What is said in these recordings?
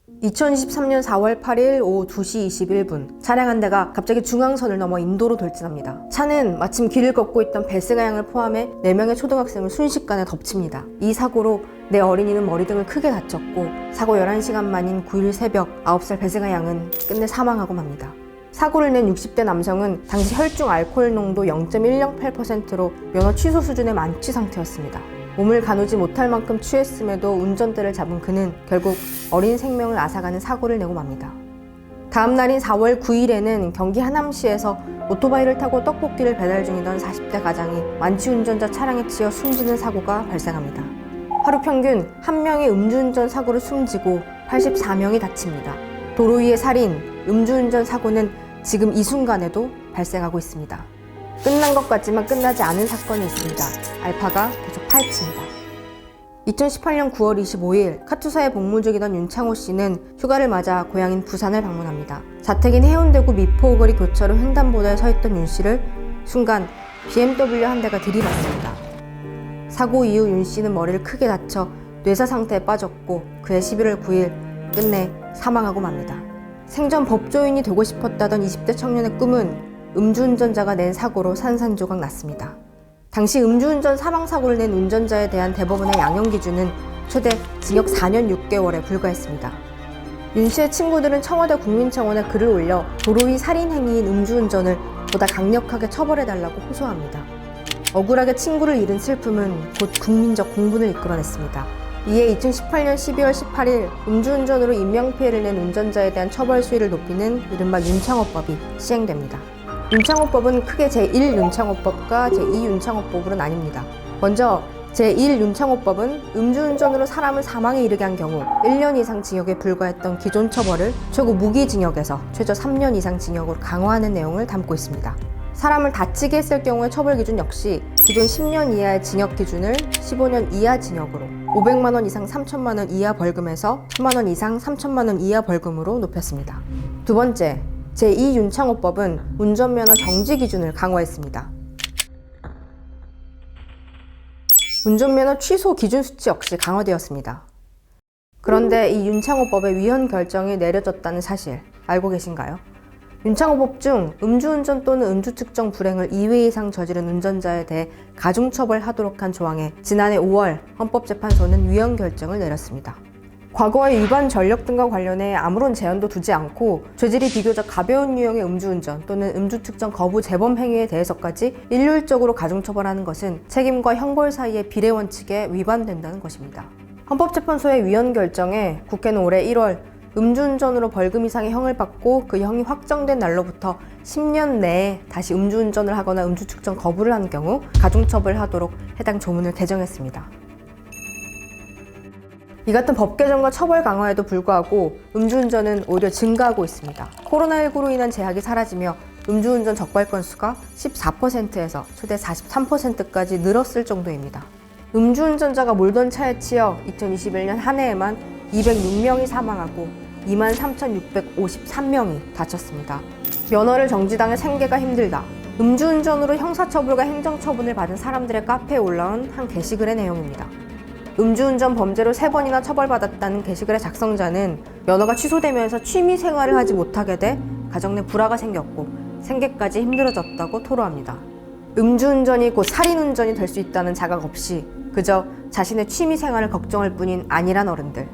2023년 4월 8일 오후 2시 21분 차량 한 대가 갑자기 중앙선을 넘어 인도로 돌진합니다. 차는 마침 길을 걷고 있던 배승아 양을 포함해 4명의 초등학생을 순식간에 덮칩니다. 이 사고로 내 어린이는 머리 등을 크게 다쳤고 사고 11시간 만인 9일 새벽 9살 배승아 양은 끝내 사망하고 맙니다. 사고를 낸 60대 남성은 당시 혈중 알코올 농도 0.108%로 면허 취소 수준의 만취 상태였습니다. 몸을 가누지 못할 만큼 취했음에도 운전대를 잡은 그는 결국 어린 생명을 앗아가는 사고를 내고 맙니다. 다음 날인 4월 9일에는 경기 하남시에서 오토바이를 타고 떡볶이를 배달 중이던 40대 가장이 만취 운전자 차량에 치여 숨지는 사고가 발생합니다. 하루 평균 1명의 음주운전 사고로 숨지고 84명이 다칩니다. 도로 위의 살인, 음주운전 사고는 지금 이 순간에도 발생하고 있습니다. 끝난 것 같지만 끝나지 않은 사건이 있습니다. 알파가 계속 파헤칩니다. 2018년 9월 25일 카투사에 복무 중이던 윤창호 씨는 휴가를 맞아 고향인 부산을 방문합니다. 자택인 해운대구 미포오거리 교차로 횡단보도에 서 있던 윤 씨를 순간 BMW 한 대가 들이받습니다. 사고 이후 윤 씨는 머리를 크게 다쳐 뇌사 상태에 빠졌고 그해 11월 9일 끝내 사망하고 맙니다. 생전 법조인이 되고 싶었다던 20대 청년의 꿈은 음주운전자가 낸 사고로 산산조각 났습니다. 당시 음주운전 사망사고를 낸 운전자에 대한 대법원의 양형 기준은 최대 징역 4년 6개월에 불과했습니다. 윤 씨의 친구들은 청와대 국민청원에 글을 올려 도로 위 살인 행위인 음주운전을 보다 강력하게 처벌해달라고 호소합니다. 억울하게 친구를 잃은 슬픔은 곧 국민적 공분을 이끌어냈습니다. 이에 2018년 12월 18일 음주운전으로 인명피해를 낸 운전자에 대한 처벌 수위를 높이는 이른바 윤창호법이 시행됩니다. 윤창호법은 크게 제1윤창호법과 제2윤창호법으로 나뉩니다. 먼저 제1윤창호법은 음주운전으로 사람을 사망에 이르게 한 경우 1년 이상 징역에 불과했던 기존 처벌을 최고 무기징역에서 최저 3년 이상 징역으로 강화하는 내용을 담고 있습니다. 사람을 다치게 했을 경우의 처벌 기준 역시 기존 10년 이하의 징역 기준을 15년 이하 징역으로 500만 원 이상 3천만 원 이하 벌금에서 1,000만 원 이상 3천만 원 이하 벌금으로 높였습니다. 두 번째, 제2윤창호법은 운전면허 정지 기준을 강화했습니다. 운전면허 취소 기준 수치 역시 강화되었습니다. 그런데 이 윤창호법의 위헌 결정이 내려졌다는 사실 알고 계신가요? 윤창호법 중 음주운전 또는 음주 측정 불행을 2회 이상 저지른 운전자에 대해 가중처벌하도록 한 조항에 지난해 5월 헌법재판소는 위헌 결정을 내렸습니다. 과거의 위반 전력 등과 관련해 아무런 제한도 두지 않고 죄질이 비교적 가벼운 유형의 음주운전 또는 음주 측정 거부 재범 행위에 대해서까지 일률적으로 가중처벌하는 것은 책임과 형벌 사이의 비례 원칙에 위반된다는 것입니다. 헌법재판소의 위헌 결정에 국회는 올해 1월 음주운전으로 벌금 이상의 형을 받고 그 형이 확정된 날로부터 10년 내에 다시 음주운전을 하거나 음주 측정 거부를 한 경우 가중처벌하도록 해당 조문을 개정했습니다. 이 같은 법 개정과 처벌 강화에도 불구하고 음주운전은 오히려 증가하고 있습니다. 코로나19로 인한 제약이 사라지며 음주운전 적발 건수가 14%에서 최대 43%까지 늘었을 정도입니다. 음주운전자가 몰던 차에 치여 2021년 한 해에만 206명이 사망하고 23,653명이 다쳤습니다. 면허를 정지당해 생계가 힘들다. 음주운전으로 형사처벌과 행정처분을 받은 사람들의 카페에 올라온 한 게시글의 내용입니다. 음주운전 범죄로 3번이나 처벌받았다는 게시글의 작성자는 면허가 취소되면서 취미생활을 하지 못하게 돼 가정 내 불화가 생겼고 생계까지 힘들어졌다고 토로합니다. 음주운전이 곧 살인운전이 될 수 있다는 자각 없이 그저 자신의 취미생활을 걱정할 뿐인 안일한 어른들.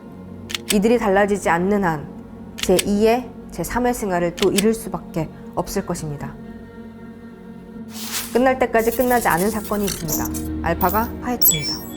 이들이 달라지지 않는 한 제2의 제3의 생활을 또 잃을 수밖에 없을 것입니다. 끝날 때까지 끝나지 않은 사건이 있습니다. 알파가 파헤칩니다.